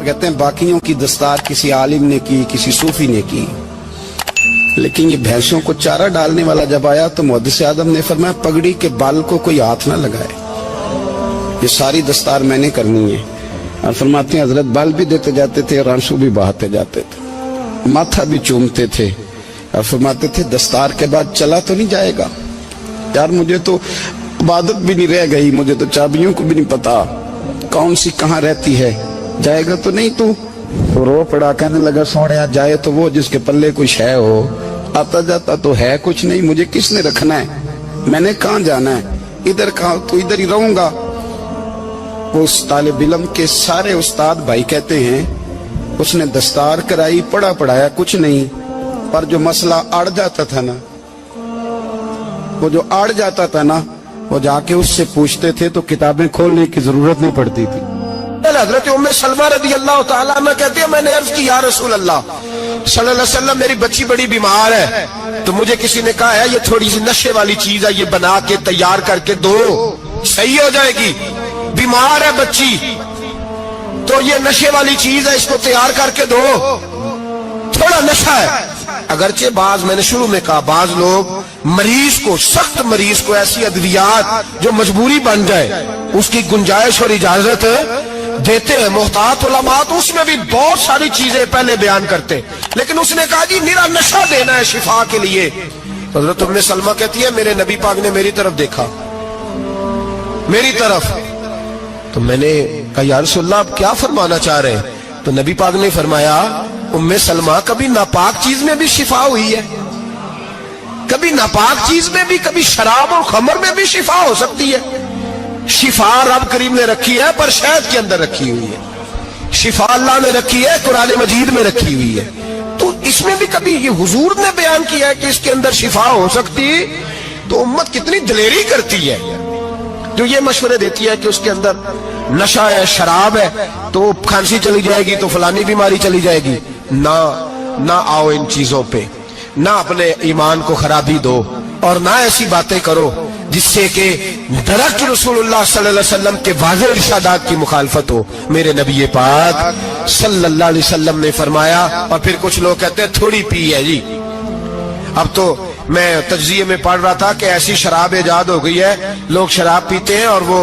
تو کہتے ہیں باقیوں کی دستار کسی عالم نے کی, کسی صوفی نے کی, لیکن یہ بھینسوں کو چارہ ڈالنے والا جب آیا تو محدث اعظم نے فرمایا پگڑی کے بال کو کوئی ہاتھ نہ لگائے, یہ ساری دستار میں نے کرنی ہے. اور فرماتے ہیں حضرت بال بھی دیتے جاتے تھے اور آنسو بھی بہاتے جاتے تھے, ماتھا بھی چومتے تھے, اور فرماتے تھے دستار کے بعد چلا تو نہیں جائے گا یار, مجھے تو عبادت بھی نہیں رہ گئی, مجھے تو چابیوں کو بھی نہیں پتا کون سی کہاں رہتی ہے, جائے گا تو نہیں تو رو پڑا, کہنے لگا سونے جائے تو وہ جس کے پلے کچھ ہے ہو, آتا جاتا تو ہے کچھ نہیں, مجھے کس نے رکھنا ہے, میں نے کہاں جانا ہے, ادھر کہاں تو ادھر ہی رہوں گا. اس طالب علم کے سارے استاد بھائی کہتے ہیں اس نے دستار کرائی, پڑھا پڑھایا کچھ نہیں, پر جو مسئلہ اڑ جاتا تھا نا, وہ جو اڑ جاتا تھا نا, وہ جا کے اس سے پوچھتے تھے تو کتابیں کھولنے کی ضرورت نہیں پڑتی تھی. حضرت ام سلمہ رضی اللہ تعالیٰ عنہ کہتے ہیں میں نے عرض کی یا رسول اللہ صلی اللہ علیہ وسلم میری بچی بڑی بیمار ہے, تو مجھے کسی نے کہا ہے یہ تھوڑی سی نشے والی چیز ہے, یہ بنا کے تیار کر کے دو صحیح ہو جائے گی, بیمار ہے بچی تو یہ نشے والی چیز ہے, اس کو تیار کر کے دو, تھوڑا نشہ ہے. اگرچہ بعض, میں نے شروع میں کہا, بعض لوگ مریض کو, سخت مریض کو ایسی ادویات جو مجبوری بن جائے اس کی گنجائش اور اجازت دیتے ہیں. محتاط علماء تو اس میں بھی بہت ساری چیزیں پہلے بیان کرتے, لیکن اس نے کہا جی میرا نشہ دینا ہے شفا کے لیے. حضرت ام سلمہ کہتی ہے میرے نبی پاک نے میری طرف دیکھا, میری طرف, تو میں نے کہا یا رسول اللہ آپ کیا فرمانا چاہ رہے ہیں؟ تو نبی پاک نے فرمایا ام سلمہ کبھی ناپاک چیز میں بھی شفا ہوئی ہے, کبھی ناپاک چیز میں بھی, کبھی شراب اور خمر میں بھی شفا ہو سکتی ہے. شفا رب کریم نے رکھی ہے پر شہد کے اندر رکھی ہوئی ہے, شفا اللہ نے رکھی ہے قرآن مجید میں رکھی ہوئی ہے, تو اس میں بھی کبھی یہ حضور نے بیان کیا ہے کہ اس کے اندر شفا ہو سکتی, تو امت کتنی دلیری کرتی ہے جو یہ مشورے دیتی ہے کہ اس کے اندر نشہ ہے, شراب ہے, تو کھانسی چلی جائے گی تو فلانی بیماری چلی جائے گی. نہ آؤ ان چیزوں پہ, نہ اپنے ایمان کو خرابی دو, اور نہ ایسی باتیں کرو جس سے کہ درخت رسول اللہ صلی اللہ علیہ وسلم کے واضح ارشادات کی مخالفت ہو. میرے نبی پاک صلی اللہ علیہ وسلم نے فرمایا, اور پھر کچھ لوگ کہتے ہیں تھوڑی پی ہے جی. اب تو میں تجزیے میں پڑھ رہا تھا کہ ایسی شراب ایجاد ہو گئی ہے, لوگ شراب پیتے ہیں اور وہ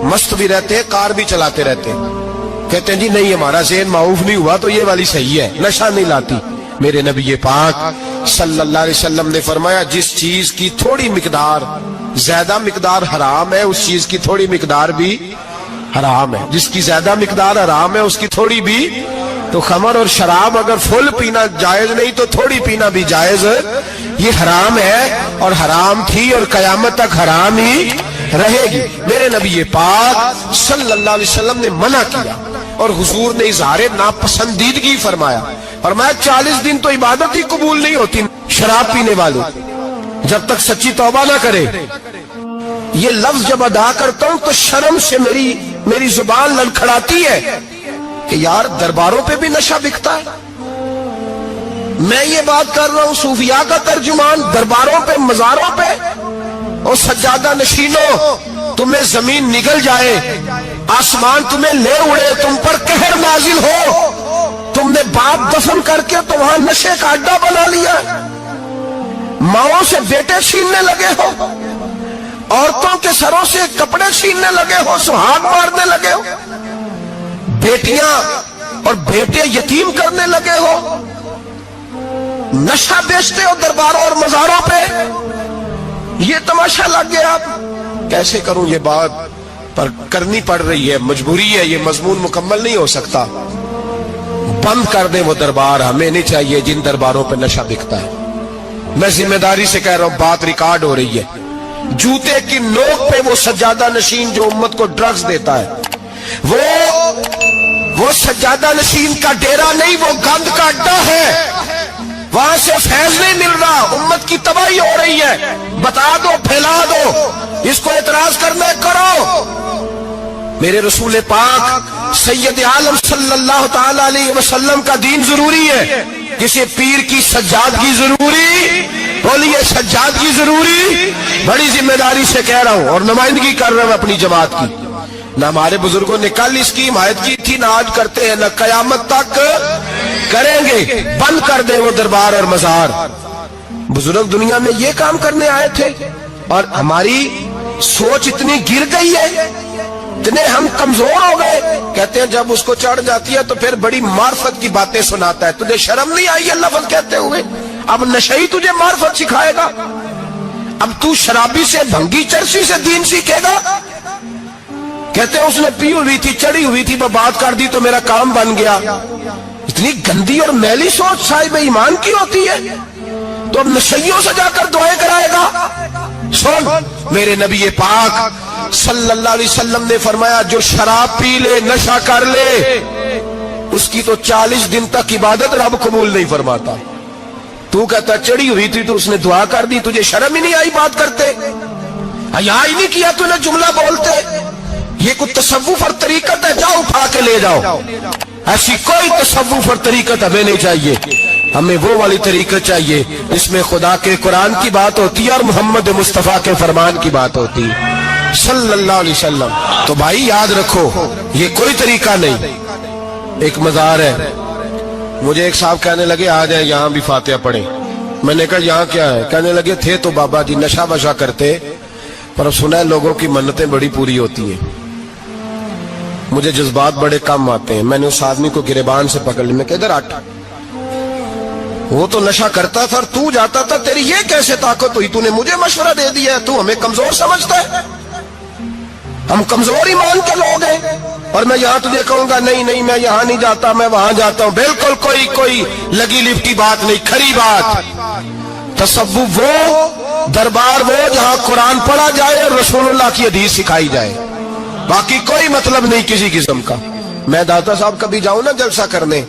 مست بھی رہتے ہیں, کار بھی چلاتے رہتے ہیں, کہتے ہیں جی نہیں ہمارا ذہن معاف نہیں ہوا تو یہ والی صحیح ہے, نشہ نہیں لاتی. میرے نبی پاک صلی اللہ علیہ وسلم نے فرمایا جس چیز کی تھوڑی مقدار, زیادہ مقدار حرام ہے اس چیز کی تھوڑی مقدار بھی حرام ہے, جس کی زیادہ مقدار حرام ہے اس کی تھوڑی بھی. تو خمر اور شراب اگر فل پینا جائز نہیں تو تھوڑی پینا بھی جائز, یہ حرام ہے اور حرام تھی اور قیامت تک حرام ہی رہے گی. میرے نبی پاک صلی اللہ علیہ وسلم نے منع کیا اور حضور نے اظہار ناپسندیدگی فرمایا, اور میں 40 دن تو عبادت ہی قبول نہیں ہوتی شراب پینے والوں جب تک سچی توبہ نہ کرے. یہ لفظ جب ادا کرتا ہوں تو شرم سے میری زبان لڑکھڑاتی ہے کہ یار درباروں پہ بھی نشہ بکتا ہے. میں یہ بات کر رہا ہوں صوفیاء کا ترجمان, درباروں پہ, مزاروں پہ, اور سجادہ نشینوں تمہیں زمین نگل جائے, آسمان تمہیں لے اڑے, تم پر قہر نازل ہو, تم نے باپ دفن کر کے تو وہاں نشے کا اڈا بنا لیا, ماؤں سے بیٹے چھیننے لگے ہو, عورتوں کے سروں سے کپڑے چھیننے لگے ہو, سہاگ مارنے لگے ہو, بیٹیاں اور بیٹے یتیم کرنے لگے ہو, نشہ بیچتے ہو درباروں اور مزاروں پہ. یہ تماشا لگ گیا. آپ کیسے کروں یہ بات, پر کرنی پڑ رہی ہے, مجبوری ہے, یہ مضمون مکمل نہیں ہو سکتا. بند کر دیں وہ دربار, ہمیں نہیں چاہیے جن درباروں پہ نشہ بکتا ہے. میں ذمہ داری سے کہہ رہا ہوں, بات ریکارڈ ہو رہی ہے. جوتے کی نوک پہ وہ سجادہ نشین جو امت کو ڈرگز دیتا ہے, وہ سجادہ نشین کا ڈیرا نہیں, وہ گند کا اڈا ہے. وہاں سے فیض نہیں مل رہا, امت کی تباہی ہو رہی ہے. بتا دو, پھیلا دو, اس کو اعتراض کرنا کرو. میرے رسول پاک سید عالم صلی اللہ تعالی علیہ وسلم کا دین ضروری ہے, کسی پیر کی سجادگی ضروری, بولیے سجادگی ضروری. بڑی ذمہ داری سے کہہ رہا ہوں اور نمائندگی کر رہا ہوں اپنی جماعت کی. نہ ہمارے بزرگوں نے کل اس کی حمایت کی تھی، نہ آج کرتے ہیں، نہ قیامت تک کریں گے۔ بند کر دیں وہ دربار اور مزار۔ بزرگ دنیا میں یہ کام کرنے آئے تھے، اور ہماری سوچ اتنی گر گئی ہے، اتنے ہم کمزور ہو گئے۔ کہتے ہیں جب اس کو چڑھ جاتی ہے تو پھر بڑی معرفت کی باتیں سناتا ہے۔ تجھے شرم نہیں آئی اللہ لفظ کہتے ہوئے؟ اب نشئی تجھے معرفت سکھائے گا؟ اب تو شرابی سے، بھنگی چرسی سے دین سیکھے گا؟ کہتے ہیں اس نے پی ہوئی تھی، چڑھی ہوئی تھی، میں بات کر دی تو میرا کام بن گیا۔ اتنی گندی اور میلی سوچ صاحب ایمان کی ہوتی ہے، تو اب نشیوں سے جا کر دعائیں کرائے گا؟ سن، میرے نبی پاک صلی اللہ علیہ وسلم نے فرمایا جو شراب پی لے، نشہ کر لے، اس کی تو 40 دن تک عبادت رب قبول نہیں فرماتا۔ تو کہتا چڑھی ہوئی تھی تو اس نے دعا کر دی، تجھے شرم ہی نہیں آئی بات کرتے؟ حیا ہی نہیں کیا تو نے جملہ بولتے؟ یہ کوئی تصوف اور طریقت ہے؟ جاؤ اٹھا کے لے جاؤ۔ ایسی کوئی تصوف اور طریقت ہمیں نہیں چاہیے، ہمیں وہ والی طریقت چاہیے جس میں خدا کے قرآن کی بات ہوتی ہے اور محمد مصطفیٰ کے فرمان کی بات ہوتی ہے صلی اللہ علیہ وسلم۔ تو بھائی یاد رکھو، یہ کوئی طریقہ نہیں۔ ایک مزار ہے، مجھے ایک صاحب کہنے لگے آ جائیں یہاں بھی فاتحہ پڑھیں۔ میں نے کہا یہاں کیا ہے؟ کہنے لگے تھے تو بابا جی نشہ وشا کرتے، پر سنا ہے لوگوں کی منتیں بڑی پوری ہوتی ہیں۔ مجھے جذبات بڑے کم آتے ہیں۔ میں نے اس آدمی کو گریبان سے پکڑ لی، میں کہ ادھر ہٹ، وہ تو نشہ کرتا تھا اور تو جاتا تھا، تیری یہ کیسے طاقت ہوئی؟ تو نے مجھے مشورہ دے دیا ہے، تو ہمیں کمزور سمجھتا ہے؟ ہم کمزور ایمان کے لوگ ہیں، اور میں یہاں تجھے کہوں گا نہیں نہیں میں یہاں نہیں جاتا، میں وہاں جاتا ہوں۔ بالکل کوئی لگی لفٹی بات نہیں، کھری بات۔ تصوف وہ، دربار وہ جہاں قرآن پڑھا جائے اور رسول اللہ کی حدیث سکھائی جائے، باقی کوئی مطلب نہیں کسی قسم کا۔ میں داتا صاحب کبھی جاؤں نا جلسہ کرنے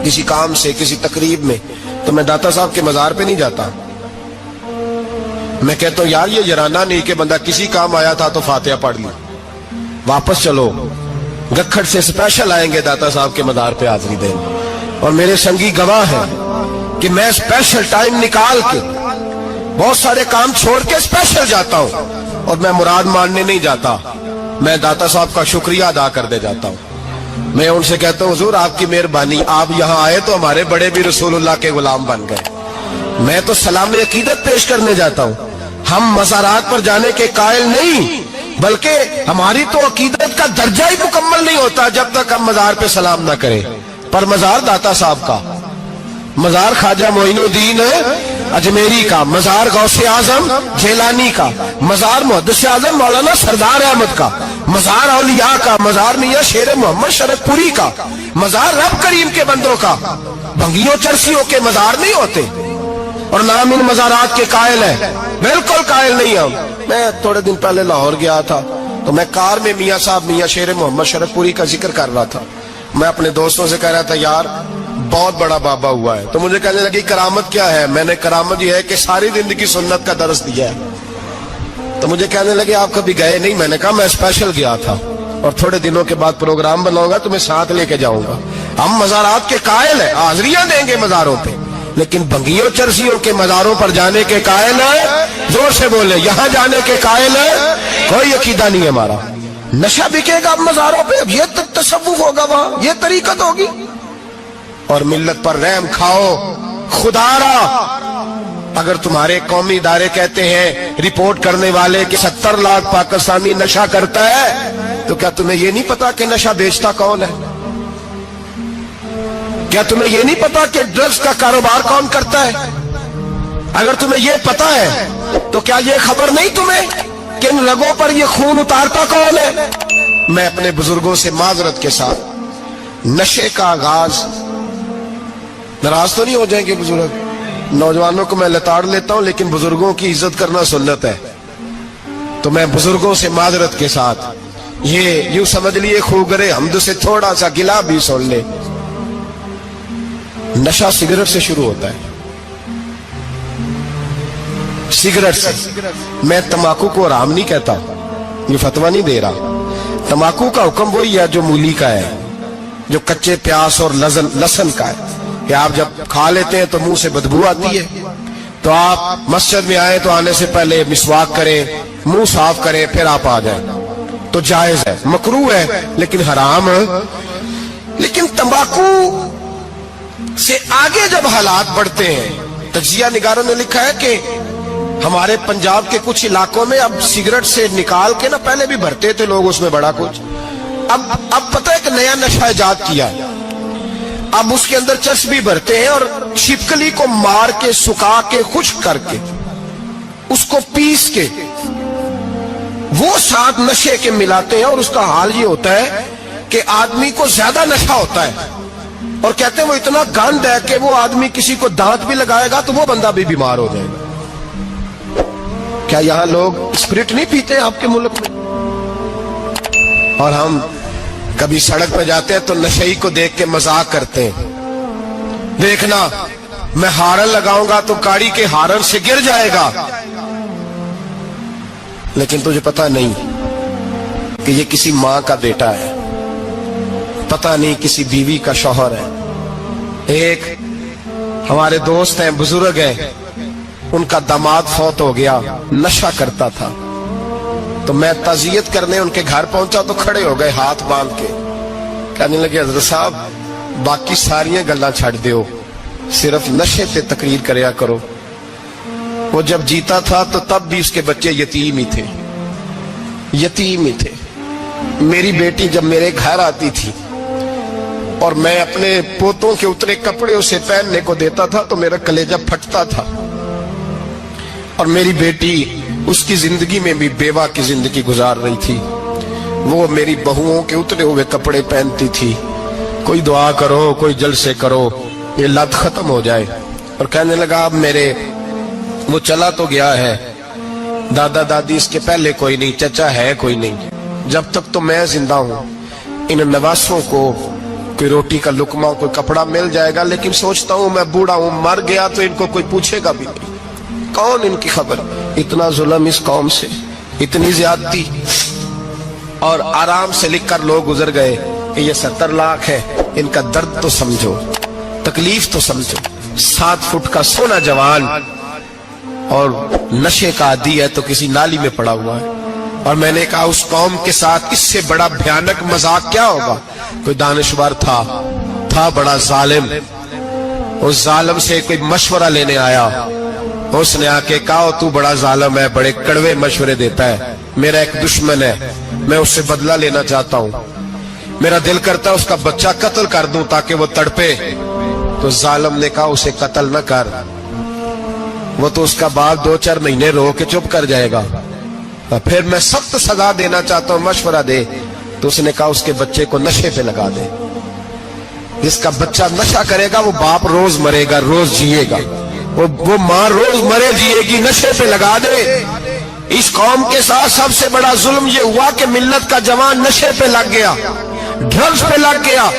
کسی کام سے، کسی تقریب میں، تو میں داتا صاحب کے مزار پہ نہیں جاتا۔ میں کہتا ہوں یار یہ یرانہ نہیں کہ بندہ کسی کام آیا تھا تو فاتحہ پڑھ لی، واپس چلو۔ گکھڑ سے اسپیشل آئیں گے داتا صاحب کے مزار پہ حاضری دیں، اور میرے سنگی گواہ ہیں کہ میں اسپیشل ٹائم نکال کے بہت سارے کام چھوڑ کے اسپیشل جاتا ہوں، اور میں مراد ماننے نہیں جاتا، میں داتا صاحب کا شکریہ ادا کر دے جاتا ہوں۔ میں ان سے کہتا ہوں حضور آپ کی مہربانی، آپ یہاں آئے تو ہمارے بڑے بھی رسول اللہ کے غلام بن گئے۔ میں تو سلام عقیدت پیش کرنے جاتا ہوں۔ ہم مزارات پر جانے کے قائل نہیں، بلکہ ہماری تو عقیدت کا درجہ ہی مکمل نہیں ہوتا جب تک ہم مزار پہ سلام نہ کریں۔ پر مزار داتا صاحب کا، مزار خواجہ معین الدین اجمیری کا، مزار غوث اعظم جیلانی کا، مزار محدث اعظم مولانا سردار احمد کا، مزار اولیاء کا، مزار میاں شیر محمد شرف پوری کا، مزار رب کریم کے بندوں کا۔ بھنگیوں چرسیوں کے مزار نہیں ہوتے، اور نام ان مزارات کے قائل ہیں، بالکل قائل نہیں ہم۔ میں تھوڑے دن پہلے لاہور گیا تھا تو میں کار میں میاں صاحب میاں شیر محمد شرف پوری کا ذکر کر رہا تھا۔ میں اپنے دوستوں سے کہہ رہا تھا یار بہت بڑا بابا ہوا ہے، تو مجھے کہنے لگی کرامت کیا ہے؟ میں نے کرامت یہ ہے کہ ساری زندگی سنت کا درس دیا ہے۔ تو مجھے کہنے لگے آپ کبھی گئے نہیں؟ میں نے کہا میں اسپیشل گیا تھا، اور تھوڑے دنوں کے بعد پروگرام بناؤں گا تو میں ساتھ لے کے جاؤں گا۔ ہم مزارات کے قائل ہیں، حاضریاں دیں گے مزاروں پہ، لیکن بھنگیوں چرسیوں کے مزاروں پر جانے کے قائل ہیں؟ زور سے بولے، یہاں جانے کے قائل ہیں؟ کوئی عقیدہ نہیں ہے ہمارا۔ نشہ بکے گا اب مزاروں پہ، اب یہ تصوف ہوگا وہاں، یہ طریقت ہوگی۔ اور ملت پر رحم کھاؤ خدا را۔ اگر تمہارے قومی ادارے کہتے ہیں رپورٹ کرنے والے کہ 70 لاکھ پاکستانی نشہ کرتا ہے، تو کیا تمہیں یہ نہیں پتا کہ نشہ بیچتا کون ہے؟ کیا تمہیں یہ نہیں پتا کہ ڈرگز کا کاروبار کون کرتا ہے؟ اگر تمہیں یہ پتا ہے تو کیا یہ خبر نہیں تمہیں کہ ان رگوں پر یہ خون اتارتا کون ہے؟ میں اپنے بزرگوں سے معذرت کے ساتھ، نشے کا آغاز، ناراض تو نہیں ہو جائیں گے بزرگ، نوجوانوں کو میں لتاڑ لیتا ہوں لیکن بزرگوں کی عزت کرنا سنت ہے، تو میں بزرگوں سے معذرت کے ساتھ یہ یوں سمجھ لیے خوگرے حمد سے تھوڑا سا گلا بھی سن لے۔ نشہ سگریٹ سے شروع ہوتا ہے، سگریٹ سے۔ میں تمباکو کو حرام نہیں کہتا، یہ فتویٰ نہیں دے رہا۔ تمباکو کا حکم وہی ہے جو مولی کا ہے، جو کچے پیاز اور لہسن کا ہے، کہ آپ جب کھا لیتے ہیں تو منہ سے بدبو آتی ہے، تو آپ مسجد میں آئیں تو آنے سے پہلے مسواک کریں، منہ صاف کریں، پھر آپ آ جائیں۔ تو تو جائز ہے, مکروہ ہے لیکن حرام ہے. لیکن تمباکو سے آگے جب حالات بڑھتے ہیں, تجزیہ نگاروں نے لکھا ہے کہ ہمارے پنجاب کے کچھ علاقوں میں اب سگریٹ سے نکال کے نا, پہلے بھی بھرتے تھے لوگ اس میں بڑا کچھ, اب پتہ ہے کہ نیا نشہ ایجاد کیا, اب اس کے اندر چسبی بھرتے ہیں اور چھپکلی کو مار کے سکھا کے خشک کر کے اس کو پیس کے وہ ساتھ نشے کے ملاتے ہیں, اور اس کا حال یہ ہوتا ہے کہ آدمی کو زیادہ نشہ ہوتا ہے, اور کہتے ہیں وہ اتنا گند ہے کہ وہ آدمی کسی کو دانت بھی لگائے گا تو وہ بندہ بھی بیمار ہو جائے گا. کیا یہاں لوگ اسپرٹ نہیں پیتے آپ کے ملک میں؟ اور ہم کبھی سڑک پہ جاتے ہیں تو نشئی کو دیکھ کے مذاق کرتے ہیں, دیکھنا میں ہارن لگاؤں گا تو گاڑی کے ہارن سے گر جائے گا. لیکن تجھے پتا نہیں کہ یہ کسی ماں کا بیٹا ہے, پتا نہیں کسی بیوی کا شوہر ہے. ایک ہمارے دوست ہیں, بزرگ ہیں, ان کا داماد فوت ہو گیا, نشہ کرتا تھا. تو میں تعزیت کرنے ان کے گھر پہنچا تو کھڑے ہو گئے ہاتھ باندھ کے, کہنے لگے حضرت صاحب باقی ساریاں گلاں چھڑ دیو, صرف نشے پہ تقریر کریا کرو. وہ جب جیتا تھا تو تب بھی اس کے بچے یتیم ہی تھے, یتیم ہی تھے. میری بیٹی جب میرے گھر آتی تھی اور میں اپنے پوتوں کے اترے کپڑے اسے پہننے کو دیتا تھا تو میرا کلیجہ پھٹتا تھا. اور میری بیٹی اس کی زندگی میں بھی بیوہ کی زندگی گزار رہی تھی, وہ میری بہوؤں کے اترے ہوئے کپڑے پہنتی تھی. کوئی دعا کرو, کوئی جلسے کرو, یہ لت ختم ہو جائے. اور کہنے لگا اب میرے وہ چلا تو گیا ہے, دادا دادی اس کے پہلے کوئی نہیں, چچا ہے کوئی نہیں, جب تک تو میں زندہ ہوں ان نواسوں کو کوئی روٹی کا لقمہ, کوئی کپڑا مل جائے گا. لیکن سوچتا ہوں میں بوڑھا ہوں, مر گیا تو ان کو کوئی پوچھے گا بھی نہیں, کون ان کی خبر. اتنا ظلم اس قوم سے, اتنی زیادتی. اور آرام سے لکھ کر لوگ گزر گئے کہ یہ 70 لاکھ ہے, ان کا درد تو سمجھو, تکلیف تو سمجھو. 7 فٹ کا سونا جوان اور نشے کا عادی ہے تو کسی نالی میں پڑا ہوا ہے. اور میں نے کہا اس قوم کے ساتھ اس سے بڑا بھیانک مذاق کیا ہوگا. کوئی دانشور تھا بڑا ظالم, اس ظالم سے کوئی مشورہ لینے آیا, اس نے آ کے کہا تو بڑا ظالم ہے, بڑے کڑوے مشورے دیتا ہے, میرا ایک دشمن ہے, میں اس سے بدلہ لینا چاہتا ہوں, میرا دل کرتا ہے اس کا بچہ قتل کر دوں تاکہ وہ تڑپے. تو ظالم نے کہا اسے قتل نہ کر, وہ تو اس کا باپ 2-4 مہینے رو کے چپ کر جائے گا. پھر میں سخت سزا دینا چاہتا ہوں, مشورہ دے. تو اس نے کہا اس کے بچے کو نشے پہ لگا دے, جس کا بچہ نشہ کرے گا وہ باپ روز مرے گا, روز جیے گا, وہ ماں روز مرے جیے گی, نشے پہ لگا دے. اس قوم کے ساتھ سب سے بڑا ظلم یہ ہوا کہ ملت کا جوان نشے پہ لگ گیا, ڈرگز پہ لگ گیا.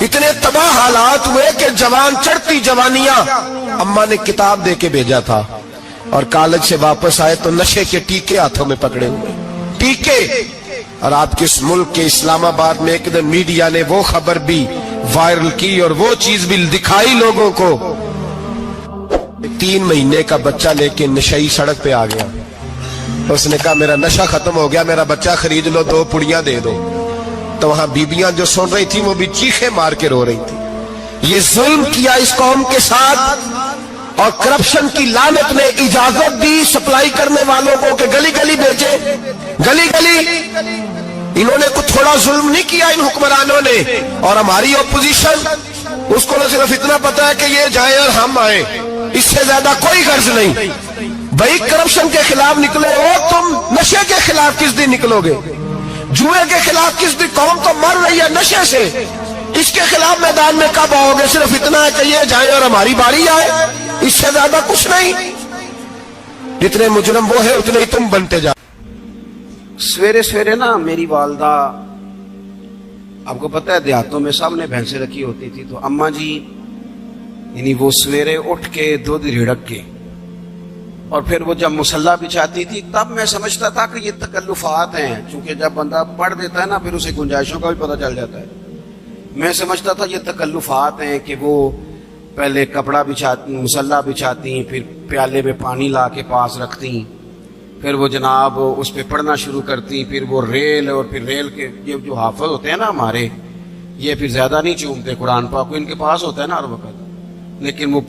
اتنے تباہ حالات ہوئے کہ جوان چڑھتی جوانیاں, اماں نے کتاب دے کے بھیجا تھا, اور کالج سے واپس آئے تو نشے کے ٹیکے ہاتھوں میں پکڑے ہوئے, ٹیکے. اور آپ کے اس ملک کے اسلام آباد میں ایک دن میڈیا نے وہ خبر بھی وائرل کی اور وہ چیز بھی دکھائی لوگوں کو. 3 مہینے کا بچہ لے کے نشئی سڑک پہ آ گیا, اس نے کہا میرا نشہ ختم ہو گیا, میرا بچہ خرید لو, 2 پڑیاں دے دو. تو وہاں بیبیاں جو سن رہی تھی وہ بھی چیخیں مار کے رو رہی تھی. یہ ظلم کیا اس قوم کے ساتھ, اور کرپشن کی لعنت نے اجازت دی سپلائی کرنے والوں کو کہ گلی گلی بھیجے, گلی گلی. انہوں نے کچھ تھوڑا ظلم نہیں کیا ان حکمرانوں نے. اور ہماری اپوزیشن اس کو صرف اتنا پتا ہے کہ یہ جائیں اور ہم آئیں, اس سے زیادہ کوئی غرض نہیں. بھائی کرپشن کے خلاف نکلے ہو تم, نشے کے خلاف کس دن نکلو گے, جوئے کے خلاف کس دن, قوم تو مر رہی ہے نشے سے, اس کے خلاف میدان میں کب آؤ گے. صرف اتنا ہے کہ یہ جائیں اور ہماری باری آئے, اس سے زیادہ کچھ نہیں. جتنے مجرم وہ ہے اتنے ہی تم بنتے جا. سویرے سویرے نا میری والدہ, آپ کو پتہ ہے دیہاتوں میں سامنے بھینسیں رکھی ہوتی تھی, تو اماں جی یعنی وہ سویرے اٹھ کے دودھ رڑک کے اور پھر وہ جب مصلی بچھاتی تھی تب میں سمجھتا تھا کہ یہ تکلفات ہیں, چونکہ جب بندہ پڑھ دیتا ہے نا پھر اسے گنجائشوں کا بھی پتہ چل جاتا ہے. میں سمجھتا تھا یہ تکلفات ہیں کہ وہ پہلے کپڑا بچھاتی, مصلی بچھاتی, پھر پیالے میں پانی لا کے پاس رکھتی, پھر وہ جناب اس پہ پڑھنا شروع کرتی، پھر وہ ریل، اور پھر ریل کے یہ جو حافظ ہوتے ہیں نا ہمارے، یہ پھر زیادہ نہیں چومتے قرآن پاک کو، ان کے پاس ہوتا ہے نا ہر وقت، لیکن وہ